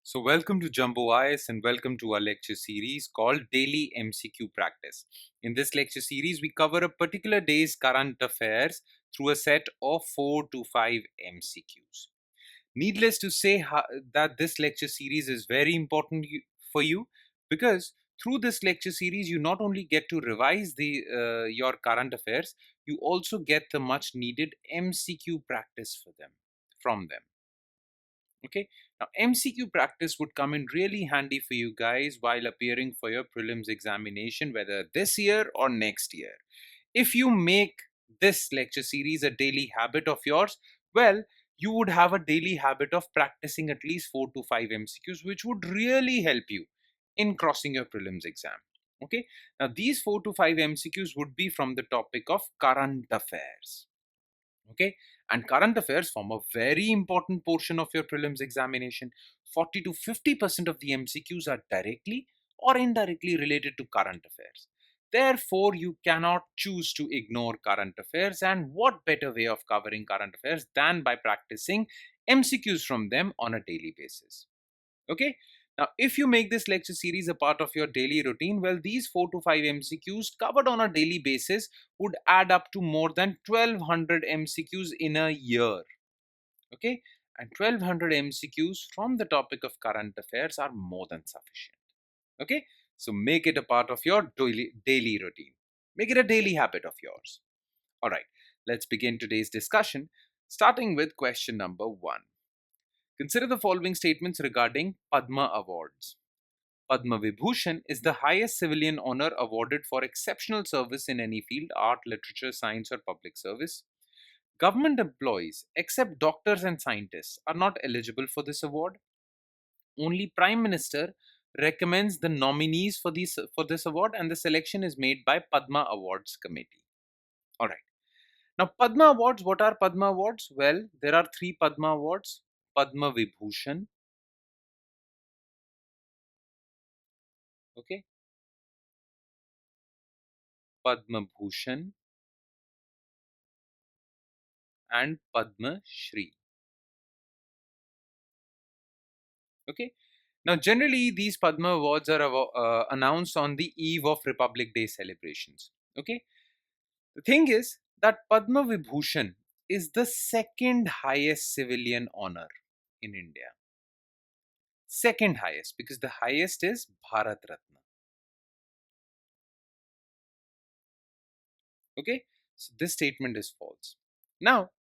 So, welcome to Jumbo IS and welcome to our lecture series called Daily MCQ Practice. In this lecture series, we cover a particular day's current affairs through a set of 4 to 5 MCQs. Needless to say that this lecture series is very important for you because through this lecture series, you not only get to revise your current affairs, you also get the much needed MCQ practice from them. Okay, now MCQ practice would come in really handy for you guys while appearing for your prelims examination, whether this year or next year. If you make this lecture series a daily habit of yours, well, you would have a daily habit of practicing at least 4 to 5 MCQs, which would really help you in crossing your prelims exam. Okay, now these 4 to 5 MCQs would be from the topic of current affairs. Okay, and current affairs form a very important portion of your prelims examination. 40 to 50% of the MCQs are directly or indirectly related to current affairs. Therefore, you cannot choose to ignore current affairs, and what better way of covering current affairs than by practicing MCQs from them on a daily basis. Okay, now if you make this lecture series a part of your daily routine, well, these 4 to 5 MCQs covered on a daily basis would add up to more than 1200 MCQs in a year. Okay, and 1200 MCQs from the topic of current affairs are more than sufficient. Okay, so make it a part of your daily routine, make it a daily habit of yours. All right, let's begin today's discussion, starting with question number 1. Consider the following statements regarding Padma Awards. Padma Vibhushan is the highest civilian honor awarded for exceptional service in any field, art, literature, science, or public service. Government employees, except doctors and scientists, are not eligible for this award. Only Prime Minister recommends the nominees for this award, and the selection is made by Padma Awards Committee. All right. Now, Padma Awards, what are Padma Awards? Well, there are 3 Padma Awards: Padma Vibhushan, okay, Padma Bhushan, and Padma Shri. Okay. Now, generally, these Padma Awards are announced on the eve of Republic Day celebrations. Okay. The thing is that Padma Vibhushan is the second highest civilian honor in India. Second highest, because the highest is Bharat Ratna. Okay. So, this statement is false. Now,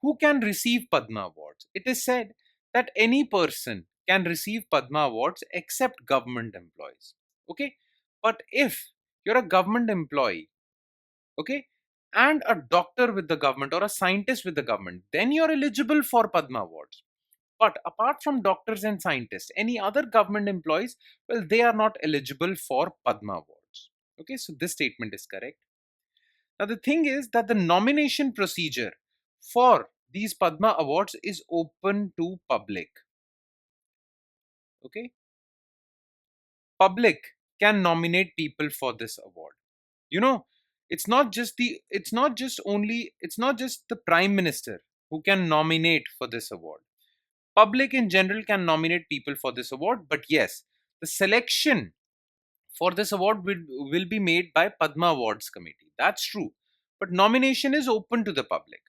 who can receive Padma Awards? It is said that any person can receive Padma Awards except government employees. Okay, but if you're a government employee, okay, and a doctor with the government or a scientist with the government, then you're eligible for Padma Awards. But apart from doctors and scientists, any other government employees, well, they are not eligible for Padma Awards. Okay, so this statement is correct. Now, the thing is that the nomination procedure for these Padma Awards is open to public. Okay, public can nominate people for this award. You know, it's not just the Prime Minister who can nominate for this award. Public in general can nominate people for this award, but yes, the selection for this award will be made by Padma Awards Committee. That's true, but nomination is open to the public.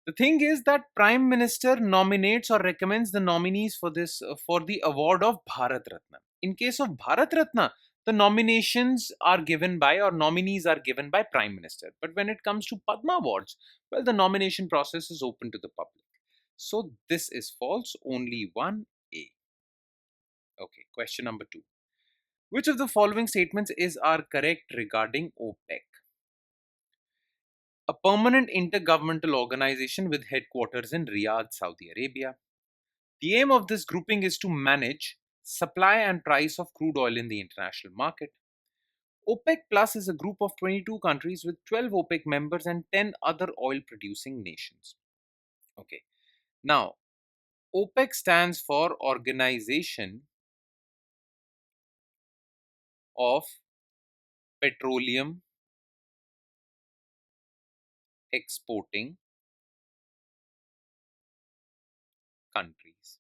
The thing is that Prime Minister nominates or recommends the nominees for this for the award of Bharat Ratna. In case of Bharat Ratna, the nominations are given by or nominees are given by Prime Minister. But when it comes to Padma Awards, well, the nomination process is open to the public. So this is false. Only one A. Okay. Question number 2. Which of the following statements are correct regarding OPEC? A permanent intergovernmental organization with headquarters in Riyadh, Saudi Arabia. The aim of this grouping is to manage supply and price of crude oil in the international market. OPEC Plus is a group of 22 countries with 12 OPEC members and 10 other oil producing nations. Okay. Now, OPEC stands for Organization of Petroleum Exporting Countries.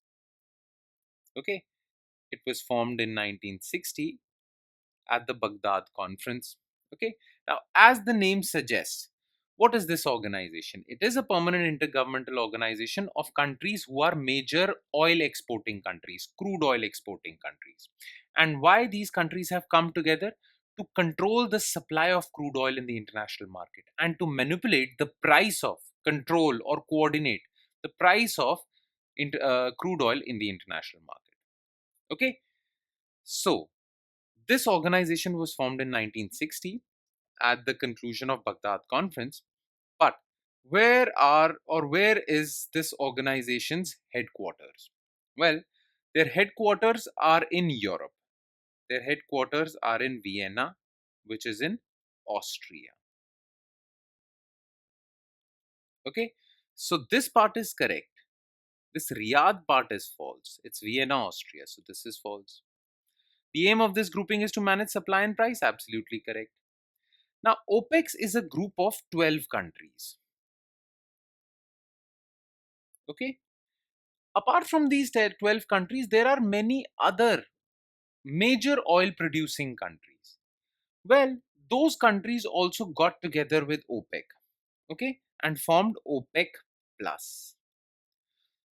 Okay, it was formed in 1960 at the Baghdad Conference. Okay, now as the name suggests, what is this organization? It is a permanent intergovernmental organization of countries who are major oil exporting countries, crude oil exporting countries. And why these countries have come together? To control the supply of crude oil in the international market and to manipulate the price of, control or coordinate the price of crude oil in the international market. Okay, so this organization was formed in 1960 at the conclusion of Baghdad Conference. But where is this organization's headquarters? Well, their headquarters are in Europe. Their headquarters are in Vienna, which is in Austria. Okay, so this part is correct. This Riyadh part is false. It's Vienna, Austria. So this is false. The aim of this grouping is to manage supply and price. Absolutely correct. Now, OPEC is a group of 12 countries. Okay. Apart from these 12 countries, there are many other major oil producing countries. Well, those countries also got together with OPEC, okay, and formed OPEC Plus.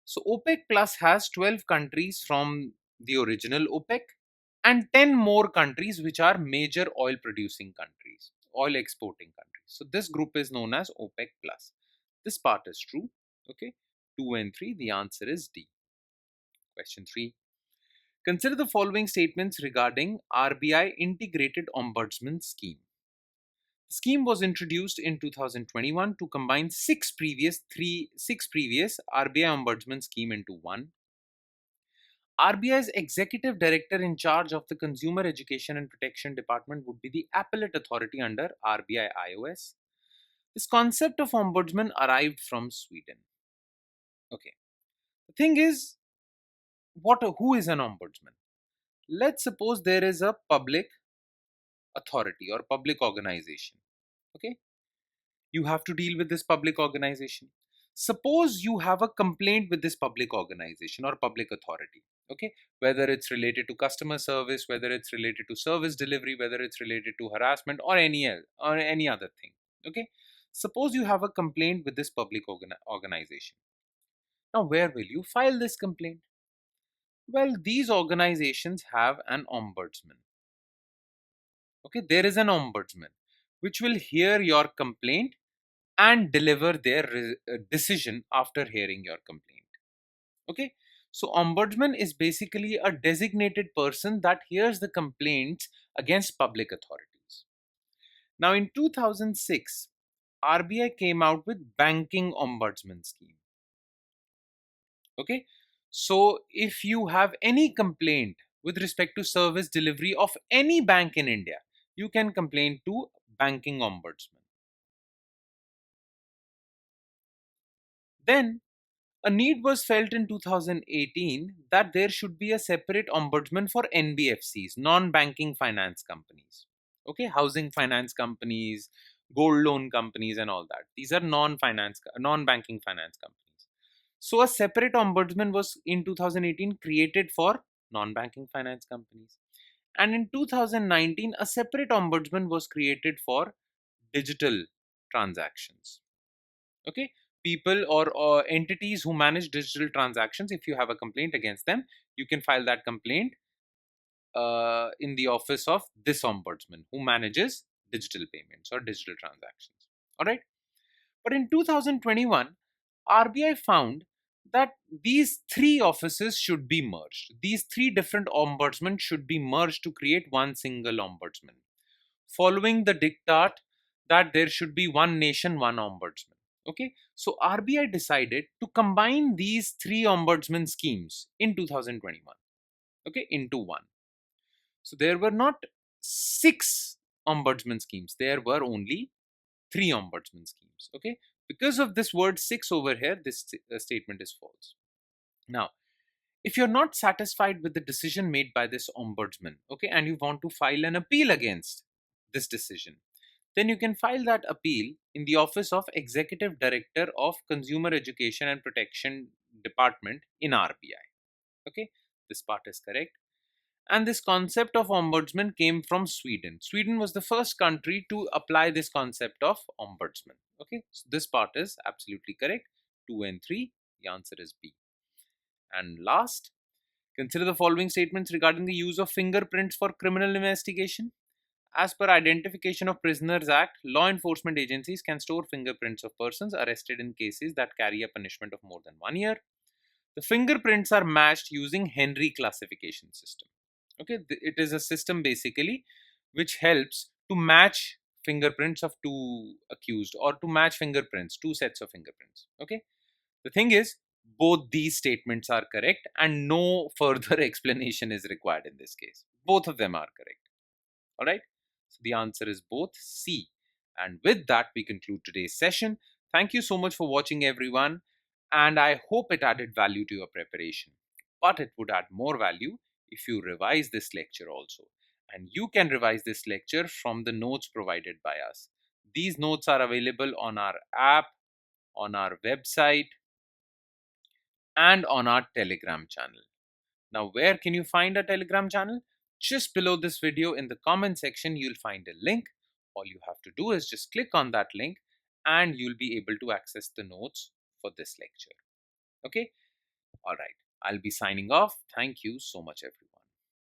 So OPEC Plus has 12 countries from the original OPEC and 10 more countries which are major oil producing countries, oil exporting countries. So this group is known as OPEC Plus. This part is true. Okay. 2 and 3, the answer is D. Question 3. Consider the following statements regarding RBI Integrated Ombudsman Scheme. The scheme was introduced in 2021 to combine six previous RBI Ombudsman scheme into one. RBI's executive director in charge of the Consumer Education and Protection Department would be the appellate authority under RBI iOS. This concept of ombudsman arrived from Sweden. Okay. The thing is, who is an ombudsman? Let's suppose there is a public authority or public organization. Okay. You have to deal with this public organization. Suppose you have a complaint with this public organization or public authority. Okay. Whether it's related to customer service, whether it's related to service delivery, whether it's related to harassment or any other thing. Okay. Suppose you have a complaint with this public organization. Now, where will you file this complaint? Well, these organizations have an ombudsman. Okay, there is an ombudsman which will hear your complaint and deliver their decision after hearing your complaint. Okay, so ombudsman is basically a designated person that hears the complaints against public authorities. Now, in 2006, RBI came out with banking ombudsman scheme. Okay, so if you have any complaint with respect to service delivery of any bank in India, you can complain to banking ombudsman. Then a need was felt in 2018 that there should be a separate ombudsman for NBFCs, non-banking finance companies. Okay, housing finance companies, gold loan companies and all that. These are non-banking finance companies. So a separate ombudsman was in 2018 created for non-banking finance companies. And in 2019, a separate ombudsman was created for digital transactions. Okay, people or entities who manage digital transactions, if you have a complaint against them, you can file that complaint in the office of this ombudsman who manages digital payments or digital transactions. All right. But in 2021, RBI found that these three offices should be merged. These three different ombudsmen should be merged to create one single ombudsman, following the diktat that there should be one nation, one ombudsman. Okay, so RBI decided to combine these three ombudsman schemes in 2021, okay, into one. So there were not six ombudsman schemes, there were only three ombudsman schemes. Okay, because of this word six over here, this statement is false. Now, if you're not satisfied with the decision made by this ombudsman, okay, and you want to file an appeal against this decision, then you can file that appeal in the office of Executive Director of Consumer Education and Protection Department in RBI. Okay, This part is correct. And this concept of ombudsman came from Sweden. Sweden was the first country to apply this concept of ombudsman. Okay, so this part is absolutely correct. 2 and 3, the answer is B. And last, consider the following statements regarding the use of fingerprints for criminal investigation. As per Identification of Prisoners Act, law enforcement agencies can store fingerprints of persons arrested in cases that carry a punishment of more than 1 year. The fingerprints are matched using Henry classification system. Okay, it is a system basically which helps to match fingerprints of two accused, or to match fingerprints, two sets of fingerprints. Okay, the thing is, both these statements are correct and no further explanation is required in this case. Both of them are correct. All right, so the answer is both C. And with that, we conclude today's session. Thank you so much for watching, everyone, and I hope it added value to your preparation. But it would add more value if you revise this lecture also. And you can revise this lecture from the notes provided by us. These notes are available on our app, on our website, and on our Telegram channel. Now, where can you find our Telegram channel? Just below this video in the comment section, you'll find a link. All you have to do is just click on that link and you'll be able to access the notes for this lecture. Okay? All right. I'll be signing off. Thank you so much, everyone.